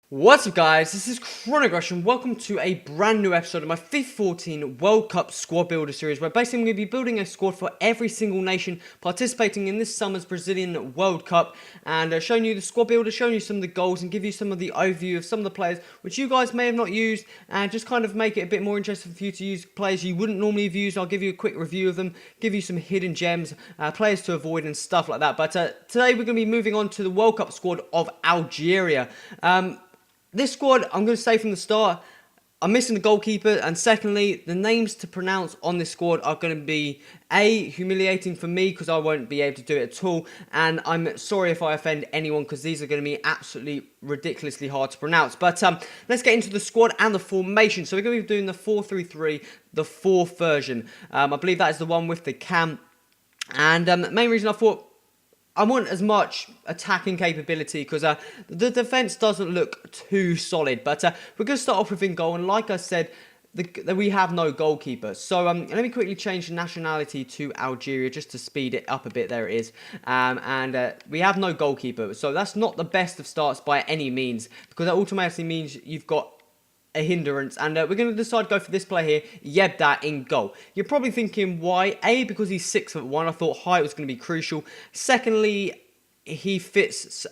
What's up guys, this is Chronogrush and welcome to a brand new episode of my FIFA 14 World Cup Squad Builder series, where basically I'm going to be building a squad for every single nation participating in this summer's Brazilian World Cup, and showing you the squad builder, showing you some of the goals and give you some of the overview of some of the players which you guys may have not used, and just kind of make it a bit more interesting for you to use players you wouldn't normally have used. I'll give you a quick review of them, give you some hidden gems, players to avoid and stuff like that. But today we're going to be moving on to the World Cup squad of Algeria. This squad, I'm going to say from the start, I'm missing the goalkeeper, and secondly, the names to pronounce on this squad are going to be humiliating for me because I won't be able to do it at all, and I'm sorry if I offend anyone because these are going to be absolutely ridiculously hard to pronounce. But let's get into the squad and the formation. So we're going to be doing the 4-3-3, the 4th version. I believe that is the one with the cam, and the main reason I thought I want as much attacking capability because the defence doesn't look too solid. But we're going to start off with in goal. And like I said, we have no goalkeeper. So let me quickly change the nationality to Algeria just to speed it up a bit. There it is. We have no goalkeeper. So that's not the best of starts by any means, because that automatically means you've got a hindrance, and we're going to decide to go for this player here, Yebda, in goal. You're probably thinking why? A, because he's 6'1". I thought height was going to be crucial. Secondly, he fits,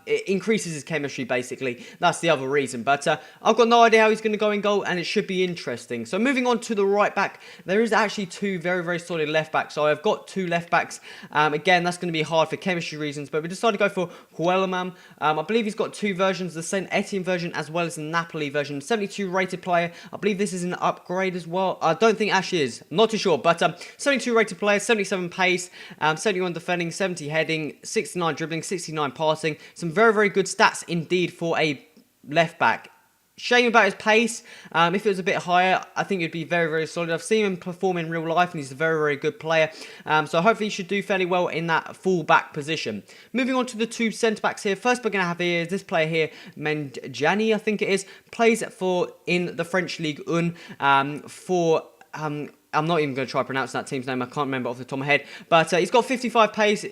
it increases his chemistry, basically. That's the other reason. But I've got no idea how he's going to go in goal, and it should be interesting. So moving on to the right back, there is actually two very, very solid left backs. So I've got two left backs. Again, that's going to be hard for chemistry reasons, but we decided to go for Huelman. I believe he's got two versions, the Saint Etienne version as well as the Napoli version. 72 rated player. I believe this is an upgrade as well. I don't think it actually is. I'm not too sure, but 72 rated player, 77 pace, 71 defending, 70 heading, 69 dribbling, 69 passing. Some very, very good stats indeed for a left back. Shame about his pace. If it was a bit higher, I think it'd be very, very solid. I've seen him perform in real life, and he's a very, very good player. So hopefully he should do fairly well in that full-back position. Moving on to the two centre-backs here. First we're going to have here is this player here, Menjani, I think it is. Plays for in the French League 1 I'm not even going to try pronouncing that team's name. I can't remember off the top of my head. But he's got 55 pace,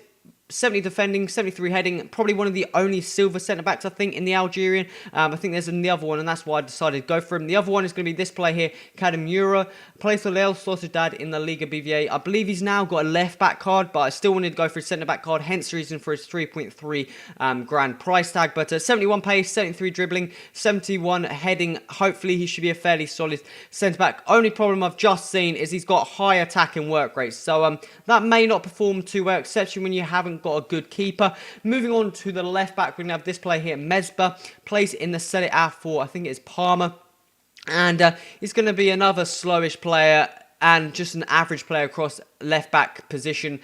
70 defending, 73 heading. Probably one of the only silver centre-backs, I think, in the Algerian. I think there's the other one, and that's why I decided to go for him. The other one is going to be this player here, Cademura. Plays for Real Sociedad in the Liga BVA. I believe he's now got a left-back card, but I still wanted to go for his centre-back card, hence the reason for his 3.3 grand price tag. But 71 pace, 73 dribbling, 71 heading. Hopefully he should be a fairly solid centre-back. Only problem I've just seen is he's got high attacking work rates, so that may not perform too well, especially when you haven't got a good keeper. Moving on to the left back, we're going to have this player here, Mesba. Plays in the Serie A for, I think it's Parma. And he's going to be another slowish player and just an average player across left back position.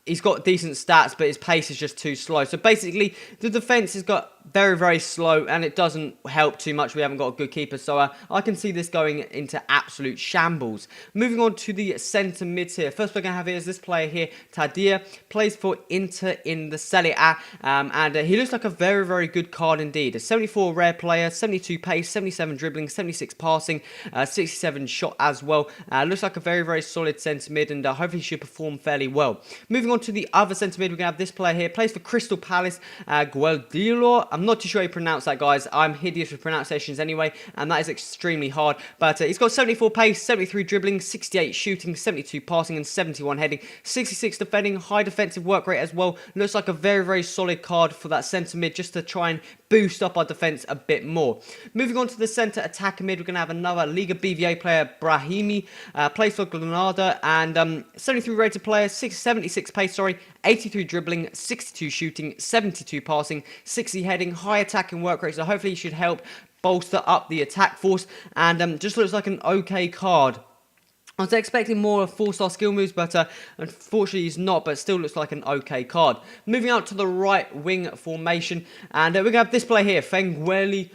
He's got decent stats, but his pace is just too slow. So basically, the defence has got very, very slow, and it doesn't help too much. We haven't got a good keeper, so I can see this going into absolute shambles. Moving on to the centre mids here. First we're going to have here is this player here, Tadir. Plays for Inter in the Serie A, and he looks like a very, very good card indeed. A 74 rare player, 72 pace, 77 dribbling, 76 passing, 67 shot as well. Looks like a very, very solid centre mid, and hopefully he should perform fairly well. Moving on to the other centre mid, we're going to have this player here. Plays for Crystal Palace, Gueldilo. I'm not too sure how you pronounce that, guys. I'm hideous with pronunciations anyway, and that is extremely hard. But he's got 74 pace, 73 dribbling, 68 shooting, 72 passing, and 71 heading, 66 defending, high defensive work rate as well. Looks like a very, very solid card for that centre mid, just to try and boost up our defence a bit more. Moving on to the centre attacker mid, we're going to have another Liga BVA player, Brahimi. Plays for Granada, and 73 rated player, 76 pace, 83 dribbling, 62 shooting, 72 passing, 60 heading, high attacking work rate. So hopefully he should help bolster up the attack force, and just looks like an okay card. I was expecting more 4-star skill moves, but unfortunately he's not, but still looks like an okay card. Moving out to the right wing formation, and we're going to have this player here, Fenguli,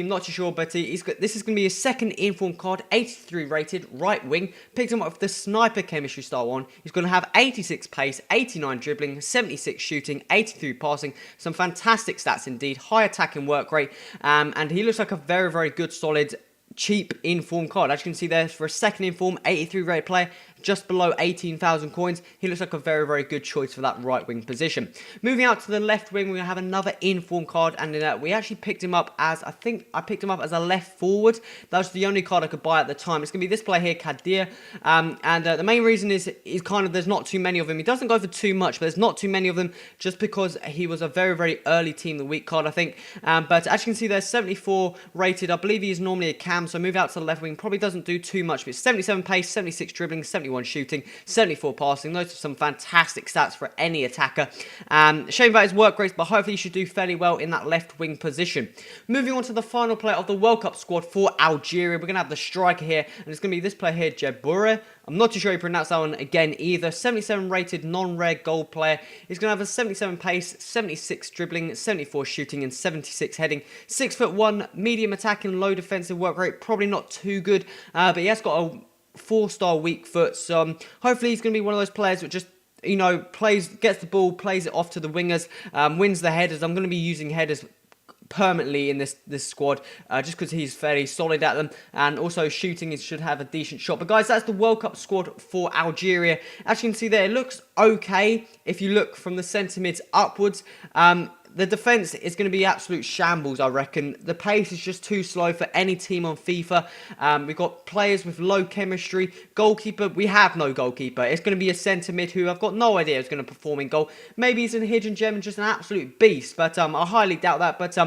I'm not too sure, but this is going to be his second inform card, 83 rated, right wing. Picked him up with the sniper chemistry style one. He's going to have 86 pace, 89 dribbling, 76 shooting, 83 passing. Some fantastic stats indeed, high attacking work rate, and he looks like a very, very good, solid cheap inform card. As you can see there, for a second inform, 83 rated player, just below 18,000 coins. He looks like a very, very good choice for that right wing position. Moving out to the left wing, we have another inform card, and we actually picked him up as, I think I picked him up as a left forward. That was the only card I could buy at the time. It's going to be this player here, Kadir, the main reason is kind of there's not too many of him. He doesn't go for too much, but there's not too many of them just because he was a very, very early team of the week card, I think. But as you can see, there's 74 rated. I believe he is normally a cam, so move out to the left wing. Probably doesn't do too much, but it's 77 pace, 76 dribbling, 71 shooting, 74 passing. Those are some fantastic stats for any attacker. Shame about his work rates, but hopefully he should do fairly well in that left wing position. Moving on to the final player of the World Cup squad for Algeria. We're going to have the striker here, and it's going to be this player here, Jebure. I'm not too sure you pronounce that one again either. 77 rated non-rare gold player. He's going to have a 77 pace, 76 dribbling, 74 shooting, and 76 heading. 6'1", medium attacking, low defensive work rate. Probably not too good, but he has got a 4-star weak foot. So hopefully he's going to be one of those players that just, you know, gets the ball, plays it off to the wingers, wins the headers. I'm going to be using headers permanently in this squad, just because he's fairly solid at them, and also shooting, he should have a decent shot. But guys, that's the World Cup squad for Algeria. As you can see there, it looks okay if you look from the centre mids upwards. The defence is going to be absolute shambles, I reckon. The pace is just too slow for any team on FIFA. We've got players with low chemistry. Goalkeeper, we have no goalkeeper. It's going to be a centre mid who I've got no idea is going to perform in goal. Maybe he's a hidden gem and just an absolute beast, but I highly doubt that. But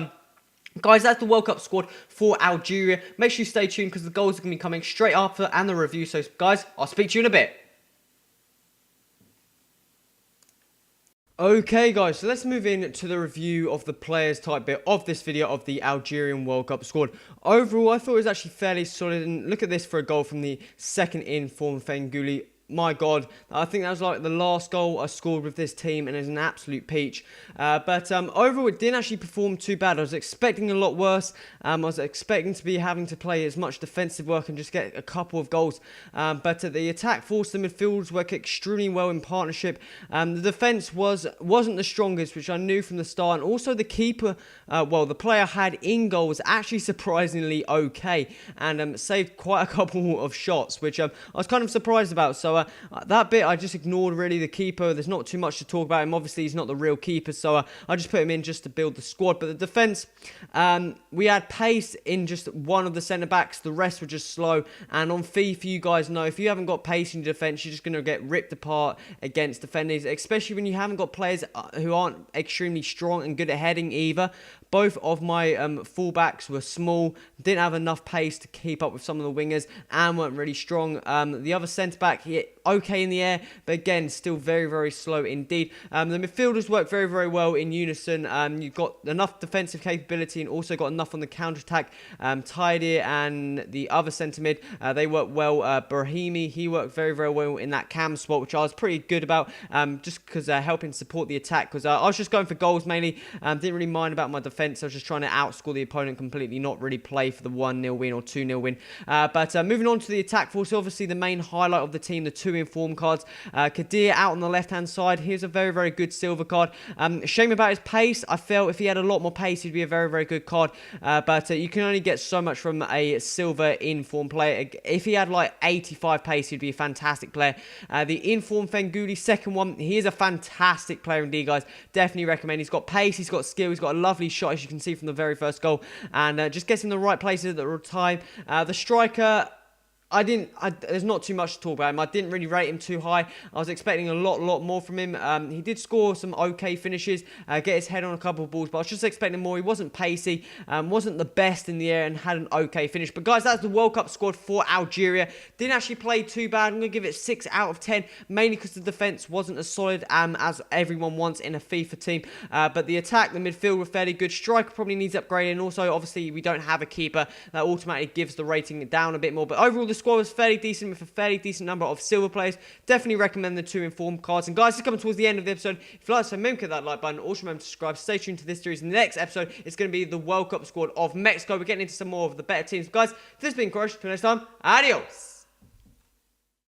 guys, that's the World Cup squad for Algeria. Make sure you stay tuned because the goals are going to be coming straight after and the review. So guys, I'll speak to you in a bit. Okay guys, so let's move in to the review of the players type bit of this video of the Algerian World Cup squad. Overall, I thought it was actually fairly solid, and look at this for a goal from the second in form, Fenghouli. My God, I think that was like the last goal I scored with this team, and it's an absolute peach. But overall, it didn't actually perform too bad. I was expecting a lot worse. I was expecting to be having to play as much defensive work and just get a couple of goals. But the attack forced the midfielders work extremely well in partnership. The defence wasn't the strongest, which I knew from the start. And also the keeper, the player I had in goal was actually surprisingly okay, and saved quite a couple of shots, which I was kind of surprised about. So that bit I just ignored really. The keeper, there's not too much to talk about him. Obviously he's not the real keeper, so I just put him in just to build the squad. But the defence, we had pace in just one of the centre backs, the rest were just slow. And on FIFA, you guys know, if you haven't got pace in your defence, you're just going to get ripped apart against defenders, especially when you haven't got players who aren't extremely strong and good at heading either. Both of my fullbacks were small, didn't have enough pace to keep up with some of the wingers, and weren't really strong. The other centre-back, he okay in the air, but again, still very, very slow indeed. The midfielders work very, very well in unison. You've got enough defensive capability and also got enough on the counter-attack. Tidy and the other centre-mid, they work well. Brahimi, he worked very, very well in that cam spot, which I was pretty good about, just because helping support the attack, because I was just going for goals mainly. Didn't really mind about my defence. I was just trying to outscore the opponent completely, not really play for the 1-0 win or 2-0 win. But moving on to the attack force, obviously the main highlight of the team, the two inform cards. Kadir out on the left-hand side. Here's a very, very good silver card. Shame about his pace. I felt if he had a lot more pace, he'd be a very, very good card. But you can only get so much from a silver inform player. If he had like 85 pace, he'd be a fantastic player. The inform Fenghouli, second one, he is a fantastic player indeed, guys. Definitely recommend. He's got pace, he's got skill, he's got a lovely shot, as you can see from the very first goal, and just gets in the right places at the right time. The striker, there's not too much to talk about him. I didn't really rate him too high. I was expecting a lot more from him. He did score some okay finishes, get his head on a couple of balls, but I was just expecting more. He wasn't pacey, wasn't the best in the air, and had an okay finish. But guys, that's the World Cup squad for Algeria. Didn't actually play too bad. I'm going to give it 6 out of 10, mainly because the defence wasn't as solid as everyone wants in a FIFA team. But the attack, the midfield were fairly good. Striker probably needs upgrading. And also, obviously, we don't have a keeper. That automatically gives the rating down a bit more. But overall, the squad was fairly decent with a fairly decent number of silver players. Definitely recommend the two informed cards. And guys, it's coming towards the end of the episode. If you like, so remember to hit that like button. Also remember to subscribe. Stay tuned to this series. In the next episode, it's going to be the World Cup squad of Mexico. We're getting into some more of the better teams. Guys, this has been Crush. Till next time, adios.